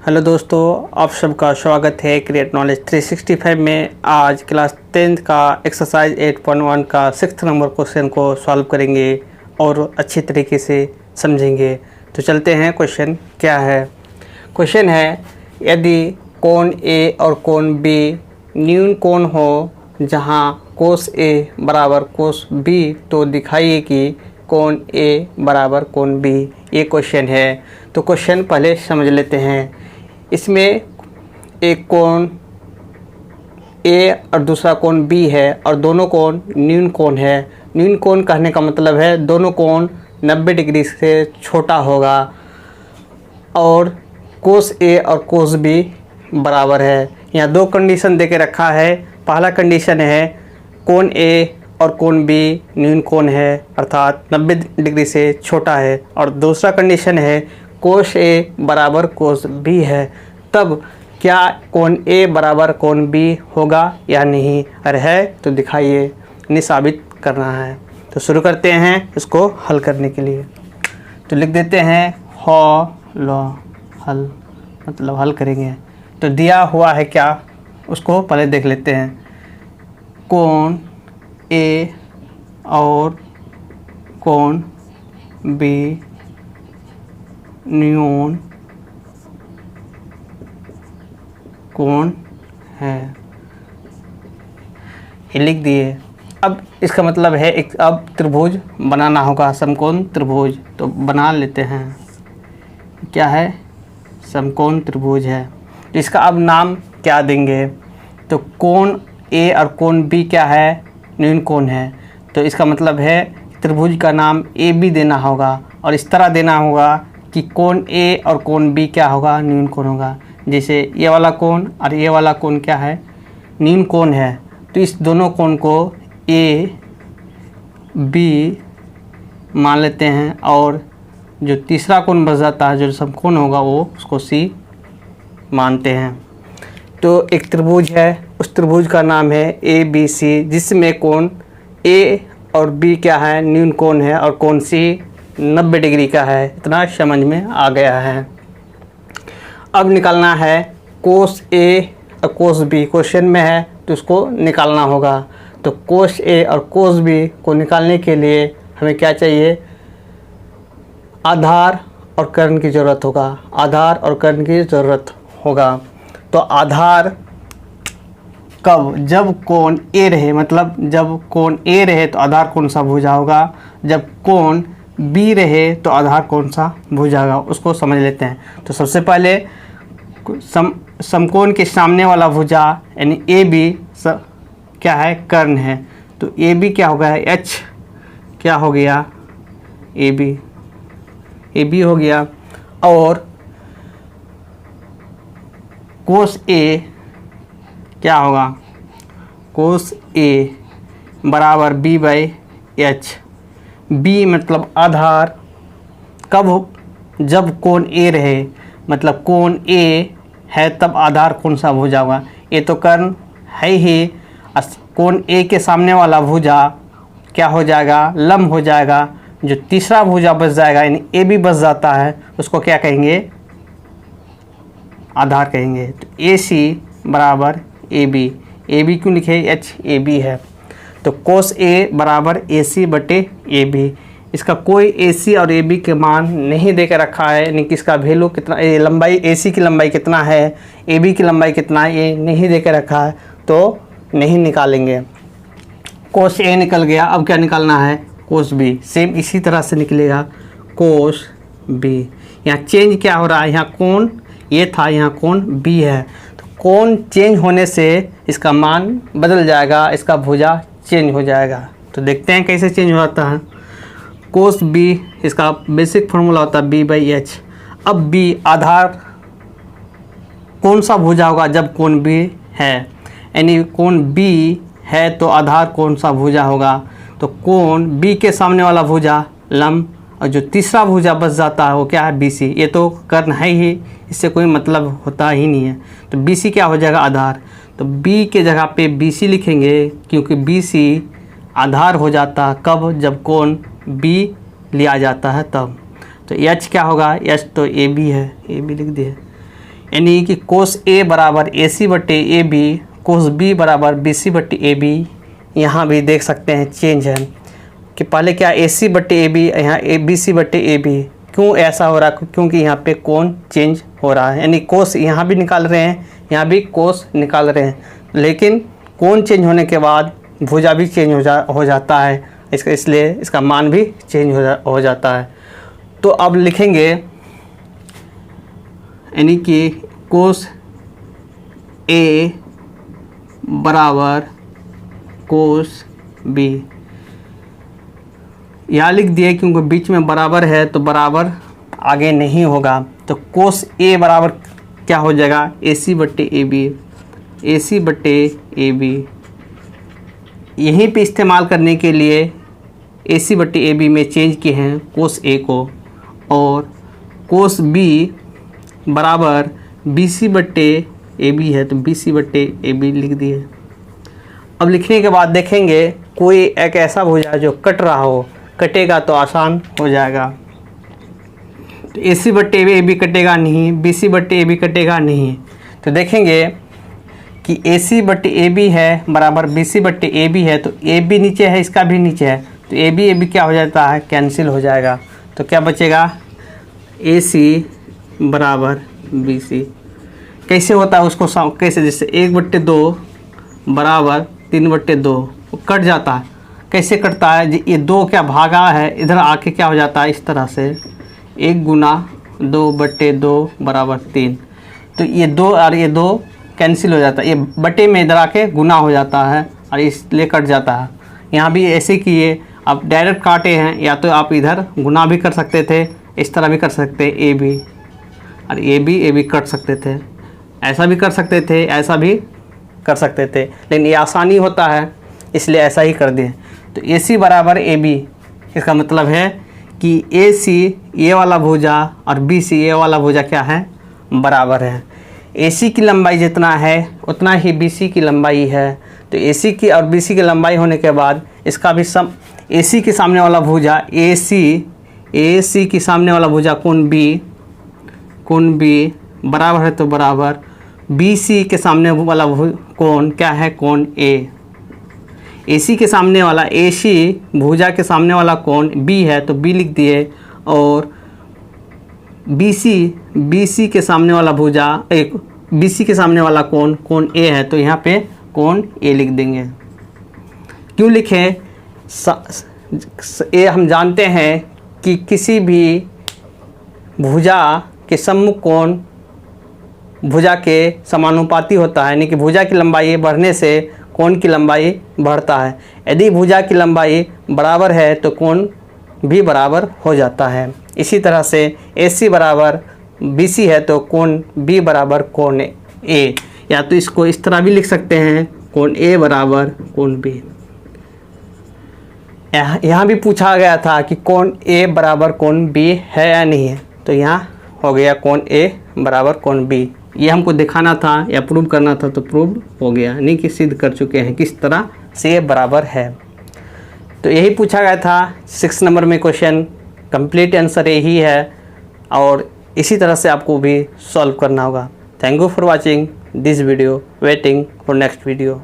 Hello दोस्तों, आप सबका स्वागत है क्रिएट नॉलेज 365 में। आज क्लास 10th का एक्सरसाइज 8.1 का 6th नंबर क्वेश्चन को सॉल्व करेंगे और अच्छी तरीके से समझेंगे। तो चलते हैं, क्वेश्चन क्या है। क्वेश्चन है, यदि कोण ए और कोण बी न्यून कोण हो जहां कोस ए बराबर कोस बी, तो दिखाइए कि कोण ए बराबर कोण बी। ये क्वेश्चन है। तो क्वेश्चन पहले समझ लेते हैं। इसमें एक कोण ए और दूसरा कोण बी है और दोनों कोण न्यून कोण है। न्यून कोण कहने का मतलब है दोनों कोण 90 डिग्री से छोटा होगा और कोस ए और कोस बी बराबर है। यहाँ दो कंडीशन देके रखा है। पहला कंडीशन है कोण ए और कोण बी न्यून कोण है अर्थात 90 डिग्री से छोटा है, और दूसरा कंडीशन है कोस ए बराबर कोस बी है। तब क्या कोण ए बराबर कोण बी होगा या नहीं? अगर है तो दिखाइए, नहीं साबित करना है। तो शुरू करते हैं इसको हल करने के लिए। तो लिख देते हैं हल, मतलब हल करेंगे। तो दिया हुआ है क्या, उसको पहले देख लेते हैं। कोण ए और कोण बी न्यून कोण है, ये लिख दिए। अब इसका मतलब है एक अब त्रिभुज बनाना होगा, समकोण त्रिभुज। तो बना लेते हैं। क्या है? समकोण त्रिभुज है। तो इसका अब नाम क्या देंगे? तो कोण ए और कोण बी क्या है? न्यून कोण है। तो इसका मतलब है त्रिभुज का नाम ए बी देना होगा, और इस तरह देना होगा कि कोण ए और कोण बी क्या होगा? न्यून कोण होगा। जैसे ये वाला कोण और ये वाला कोण क्या है? न्यून कोण है। तो इस दोनों कोण को ए बी मान लेते हैं, और जो तीसरा कोण बच जाता है जो समकोण होगा वो उसको सी मानते हैं। तो एक त्रिभुज है, उस त्रिभुज का नाम है ए बी सी, जिसमें कोण ए और बी क्या है? न्यून कोण है, और कोण सी 90 डिग्री का है। इतना समझ में आ गया है। अब निकालना है कोस ए और कोस बी। क्वेश्चन में है तो उसको निकालना होगा। तो कोस ए और कोस बी को निकालने के लिए हमें क्या चाहिए? आधार और कर्ण की ज़रूरत होगा। आधार और कर्ण की ज़रूरत होगा। तो आधार कब? जब कोण ए रहे, मतलब जब कोण ए रहे तो आधार कौन सा भुजा होगा? जब कोण बी रहे तो आधार कौन सा भुजा होगा, उसको समझ लेते हैं। तो सबसे पहले समकोण के सामने वाला भुजा यानी ए बी क्या है? कर्ण है। तो ए बी क्या हो गया? एच क्या हो गया? ए बी हो गया। और कोस ए क्या होगा? कोस ए बराबर बी बाई एच। बी मतलब आधार कब हो? जब कोण ए रहे, मतलब कोण ए है तब आधार कौन सा भुजा होगा? ये तो कर्ण है ही। कोण ए के सामने वाला भुजा क्या हो जाएगा? लंब हो जाएगा। जो तीसरा भुजा बच जाएगा यानी ए बी बच जाता है, उसको क्या कहेंगे? आधार कहेंगे। तो ए सी बराबर ए बी। ए बी क्यों लिखे? एच ए बी है। तो कोस ए बराबर ए सी बटे ए बी। इसका कोई ए सी और ए बी के मान नहीं दे के रखा है, यानी कि इसका वैल्यू कितना, लंबाई ए सी की लंबाई कितना है, ए बी की लंबाई कितना है, ये नहीं दे के रखा है, तो नहीं निकालेंगे। कोस ए निकल गया। अब क्या निकालना है? कोस बी। सेम इसी तरह से निकलेगा कोस बी। यहाँ चेंज क्या हो रहा है? यहाँ कोण ये था, यहाँ कोण बी है। तो कोण चेंज होने से इसका मान बदल जाएगा, इसका भुजा चेंज हो जाएगा। तो देखते हैं कैसे चेंज हो जाता है। कोस बी, इसका बेसिक फॉर्मूला होता है बी बाई एच। अब बी आधार कौन सा भुजा होगा? जब कोण बी है, यानी कोण बी है तो आधार कौन सा भुजा होगा? तो कोण बी के सामने वाला भुजा लंब, और जो तीसरा भुजा बच जाता है वो क्या है? B C. ये तो कर्ण है ही, इससे कोई मतलब होता ही नहीं है। तो बी सी क्या हो जाएगा? आधार। तो बी के जगह पे बी सी लिखेंगे, क्योंकि बी सी आधार हो जाता है कब? जब कोण बी लिया जाता है तब। तो एच क्या होगा? एच तो ए बी है, ए बी लिख दिए। यानी कि कोस ए बराबर ए सी बटे ए बी, कोस बी बराबर बी सी बटे ए बी। यहाँ भी देख सकते हैं चेंज है कि पहले क्या ए सी बटे ए बी, यहाँ ए बी सी बटे ए बी। क्यों ऐसा हो रहा है? क्योंकि यहाँ पे कोण चेंज हो रहा है, यानी कोस यहाँ भी निकाल रहे हैं, यहाँ भी कोस निकाल रहे हैं, लेकिन कोण चेंज होने के बाद भुजा भी चेंज हो जाता है, इसलिए इसका मान भी चेंज हो जाता है। तो अब लिखेंगे यानी कि कोस ए बराबर कोस बी, यहाँ लिख दिए क्योंकि बीच में बराबर है तो बराबर आगे नहीं होगा। तो कोस ए बराबर क्या हो जाएगा? ए सी बट्टे ए बी, ए सी बट्टे ए बी। यहीं पे इस्तेमाल करने के लिए ए सी बट्टे ए बी में चेंज किए हैं कोस ए को, और कोस बी बराबर बी सी बट्टे ए बी है तो बी सी बट्टे ए बी लिख दिए। अब लिखने के बाद देखेंगे कोई एक ऐसा भुजा जो कट रहा हो, कटेगा तो आसान हो जाएगा। तो ए सी बट्टे ए बी कटेगा नहीं, बी सी बट्टे ए बी कटेगा नहीं। तो देखेंगे कि ए सी बट्टे ए बी है बराबर बी सी बट्टे ए बी है, तो ए बी नीचे है, इसका भी नीचे है, तो ए बी क्या हो जाता है? कैंसिल हो जाएगा। तो क्या बचेगा? ए सी बराबर बी सी। कैसे होता है उसको कैसे? जैसे 1/2 बराबर 3/2 कट जाता है। कैसे कटता है? ये 2 क्या भागा है, इधर आके क्या हो जाता है? इस तरह से 1 गुना 2/2 बराबर 3। तो ये 2 और ये 2 कैंसिल हो जाता है, ये बटे में इधर आके गुना हो जाता है और इसलिए कट जाता है। यहाँ भी ऐसे किए, आप डायरेक्ट काटे हैं, या तो आप इधर गुना भी कर सकते थे, इस तरह भी कर सकते ए बी, और ए बी कट सकते थे, ऐसा भी कर सकते थे, ऐसा भी कर सकते थे, लेकिन ये आसानी होता है इसलिए ऐसा ही कर दिए। तो ए सी बराबर ए बी, इसका मतलब है कि ए सी ये वाला भुजा और बी सी ये वाला भुजा क्या है? बराबर है। ए सी की लंबाई जितना है उतना ही बी सी की लंबाई है। तो ए सी की और बी सी की लंबाई होने के बाद इसका भी सम, ए सी के सामने वाला भुजा ए सी की सामने वाला भुजा कोण बी बराबर है, तो बराबर बी सी के सामने वाला कोण क्या है? कोण ए। ए सी के सामने वाला ए सी भुजा के सामने वाला कोण बी है तो बी लिख दिए, और बी सी के सामने वाला भुजा बी सी के सामने वाला कोण ए है, तो यहाँ पे कोण ए लिख देंगे। क्यों लिखें? ये हम जानते हैं कि किसी भी भुजा के सम्मुख कोण भुजा के समानुपाती होता है, यानी कि भुजा की लंबाई बढ़ने से कोण की लंबाई बढ़ता है। यदि भुजा की लंबाई बराबर है तो कोण भी बराबर हो जाता है। इसी तरह से ए सी बराबर बी सी है तो कोण बी बराबर कोण ए, या तो इसको इस तरह भी लिख सकते हैं, कोण ए बराबर कोण बी। यहाँ भी पूछा गया था कि कोण ए बराबर कोण बी है या नहीं है, तो यहाँ हो गया कोण ए बराबर कोण बी। ये हमको दिखाना था या प्रूव करना था, तो प्रूव हो गया, यानी कि सिद्ध कर चुके हैं किस तरह से ये बराबर है। तो यही पूछा गया था 6 नंबर में क्वेश्चन, कंप्लीट आंसर यही है, और इसी तरह से आपको भी सॉल्व करना होगा। Thank you for watching this video, waiting for next video.